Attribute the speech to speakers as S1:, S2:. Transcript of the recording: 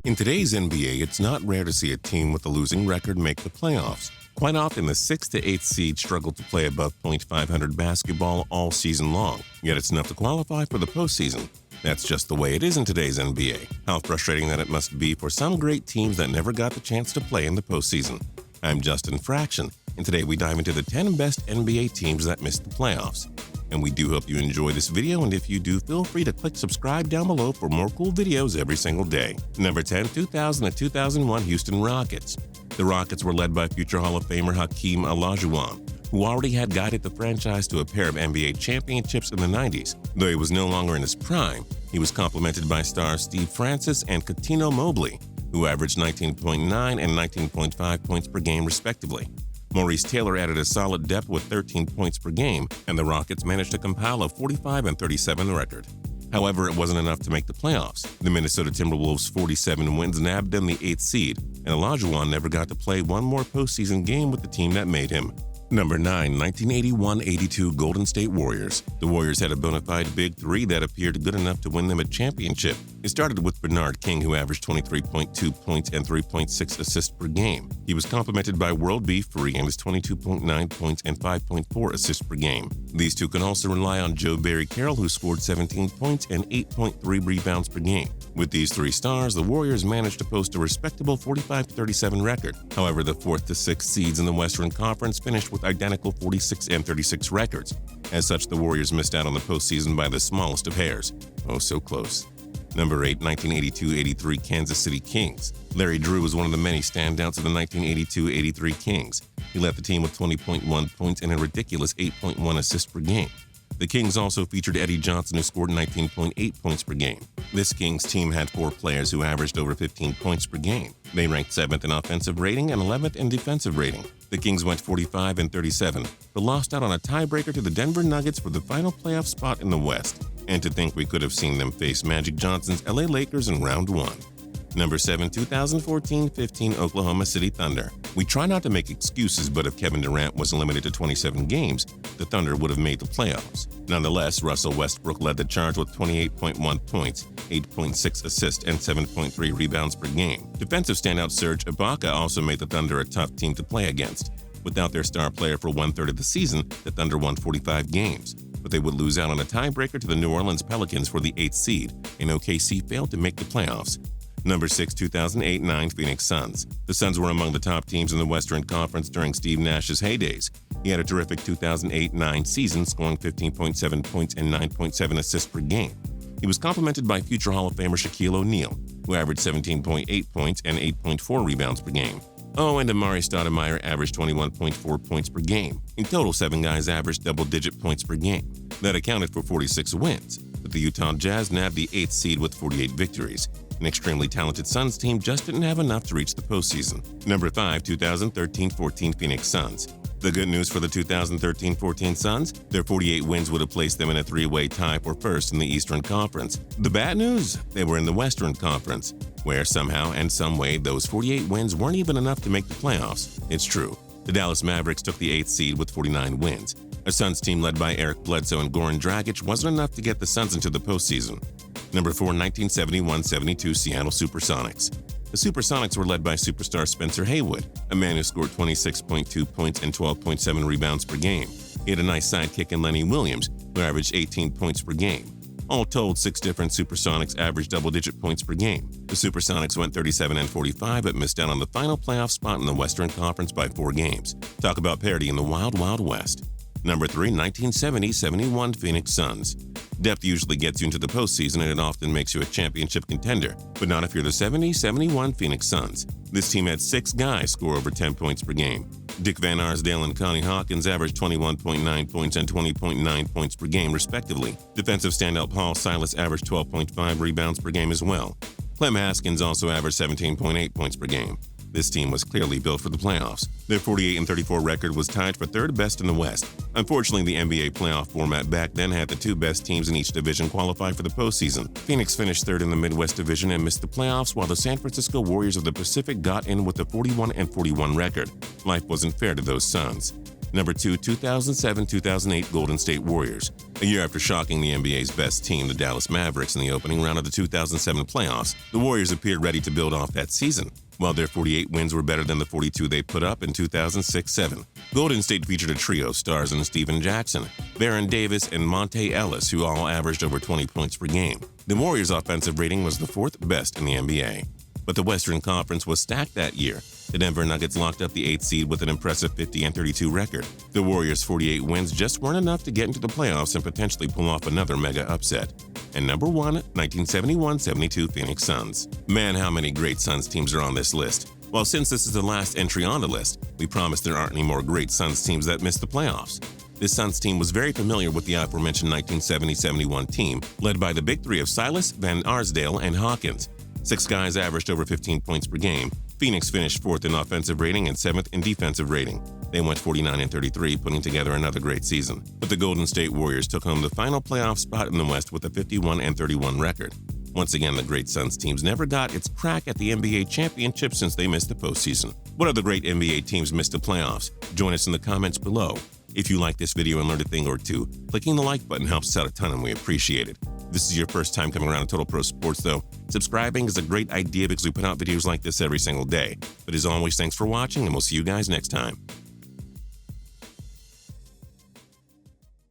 S1: In today's NBA, it's not rare to see a team with a losing record make the playoffs. Quite often, the 6th to 8th seed struggle to play above .500 basketball all season long, yet it's enough to qualify for the postseason. That's just the way it is in today's NBA. How frustrating that it must be for some great teams that never got the chance to play in the postseason. I'm Justin Fraction, and today we dive into the 10 best NBA teams that missed the playoffs. And we do hope you enjoy this video, and if you do, feel free to click subscribe down below for more cool videos every single day. Number 10, 2000 to 2001 Houston Rockets. The Rockets were led by future Hall of Famer Hakeem Olajuwon, who already had guided the franchise to a pair of NBA championships in the 90s. Though he was no longer in his prime, he was complemented by stars Steve Francis and Cuttino Mobley, who averaged 19.9 and 19.5 points per game respectively. Maurice Taylor added a solid depth with 13 points per game, and the Rockets managed to compile a 45-37 record. However, it wasn't enough to make the playoffs. The Minnesota Timberwolves' 47 wins nabbed them the 8th seed, and Olajuwon never got to play one more postseason game with the team that made him. Number 9, 1981-82 Golden State Warriors. The Warriors had a bona fide big three that appeared good enough to win them a championship. It started with Bernard King, who averaged 23.2 points and 3.6 assists per game. He was complemented by World B. Free and his 22.9 points and 5.4 assists per game. These two can also rely on Joe Barry Carroll, who scored 17 points and 8.3 rebounds per game. With these three stars, the Warriors managed to post a respectable 45-37 record. However, the 4th to 6th seeds in the Western Conference finished with identical 46 and 36 records. As such, the Warriors missed out on the postseason by the smallest of hairs. Oh, so close. Number 8, 1982-83 Kansas City Kings. Larry Drew was one of the many standouts of the 1982-83 Kings. He led the team with 20.1 points and a ridiculous 8.1 assists per game. The Kings also featured Eddie Johnson, who scored 19.8 points per game. This Kings team had 4 players who averaged over 15 points per game. They ranked 7th in offensive rating and 11th in defensive rating. The Kings went 45-37, but lost out on a tiebreaker to the Denver Nuggets for the final playoff spot in the West. And to think we could have seen them face Magic Johnson's LA Lakers in round 1. Number 7, 2014-15 Oklahoma City Thunder. We try not to make excuses, but if Kevin Durant was limited to 27 games, the Thunder would have made the playoffs. Nonetheless, Russell Westbrook led the charge with 28.1 points, 8.6 assists, and 7.3 rebounds per game. Defensive standout Serge Ibaka also made the Thunder a tough team to play against. Without their star player for 1/3 of the season, the Thunder won 45 games, but they would lose out on a tiebreaker to the New Orleans Pelicans for the 8th seed, and OKC failed to make the playoffs. Number 6, 2008-9 Phoenix Suns. The Suns were among the top teams in the Western Conference during Steve Nash's heydays. He had a terrific 2008-9 season, scoring 15.7 points and 9.7 assists per game. He was complemented by future Hall of Famer Shaquille O'Neal, who averaged 17.8 points and 8.4 rebounds per game. Oh, and Amari Stoudemire averaged 21.4 points per game. In total, 7 guys averaged double-digit points per game. That accounted for 46 wins, but the Utah Jazz nabbed the 8th seed with 48 victories. An extremely talented Suns team just didn't have enough to reach the postseason. Number 5, 2013-14 Phoenix Suns. The good news for the 2013-14 Suns? Their 48 wins would have placed them in a 3-way tie for first in the Eastern Conference. The bad news? They were in the Western Conference, where somehow and some way those 48 wins weren't even enough to make the playoffs. It's true. The Dallas Mavericks took the 8th seed with 49 wins. A Suns team led by Eric Bledsoe and Goran Dragic wasn't enough to get the Suns into the postseason. Number 4, 1971-72 Seattle SuperSonics. The SuperSonics were led by superstar Spencer Haywood, a man who scored 26.2 points and 12.7 rebounds per game. He had a nice sidekick in Lenny Williams, who averaged 18 points per game. All told, 6 different SuperSonics averaged double-digit points per game. The SuperSonics went 37-45 but missed out on the final playoff spot in the Western Conference by 4 games. Talk about parity in the Wild Wild West. Number 3, 1970-71 Phoenix Suns. Depth usually gets you into the postseason, and it often makes you a championship contender, but not if you're the 70-71 Phoenix Suns. This team had 6 guys score over 10 points per game. Dick Van Arsdale and Connie Hawkins averaged 21.9 points and 20.9 points per game, respectively. Defensive standout Paul Silas averaged 12.5 rebounds per game as well. Clem Haskins also averaged 17.8 points per game. This team was clearly built for the playoffs. Their 48-34 record was tied for third best in the West. Unfortunately, the NBA playoff format back then had the two best teams in each division qualify for the postseason. Phoenix finished third in the Midwest Division and missed the playoffs, while the San Francisco Warriors of the Pacific got in with a 41-41 record. Life wasn't fair to those Suns. Number 2, 2007-2008 Golden State Warriors. A year after shocking the NBA's best team, the Dallas Mavericks, in the opening round of the 2007 playoffs, the Warriors appeared ready to build off that season. While their 48 wins were better than the 42 they put up in 2006-07. Golden State featured a trio of stars in Steven Jackson, Baron Davis, and Monte Ellis, who all averaged over 20 points per game. The Warriors' offensive rating was the fourth best in the NBA. But the Western Conference was stacked that year. The Denver Nuggets locked up the 8th seed with an impressive 50-32 record. The Warriors' 48 wins just weren't enough to get into the playoffs and potentially pull off another mega upset. And number 1, 1971-72 Phoenix Suns. Man, how many great Suns teams are on this list. Well, since this is the last entry on the list, we promise there aren't any more great Suns teams that missed the playoffs. This Suns team was very familiar with the aforementioned 1970-71 team, led by the big three of Silas, Van Arsdale, and Hawkins. 6 guys averaged over 15 points per game. Phoenix finished 4th in offensive rating and 7th in defensive rating. They went 49-33, putting together another great season. But the Golden State Warriors took home the final playoff spot in the West with a 51-31 record. Once again, the great Suns teams never got its crack at the NBA championship since they missed the postseason. What other great NBA teams missed the playoffs? Join us in the comments below. If you like this video and learned a thing or two, clicking the like button helps us out a ton and we appreciate it. If this is your first time coming around to Total Pro Sports though, subscribing is a great idea because we put out videos like this every single day. But as always, thanks for watching and we'll see you guys next time.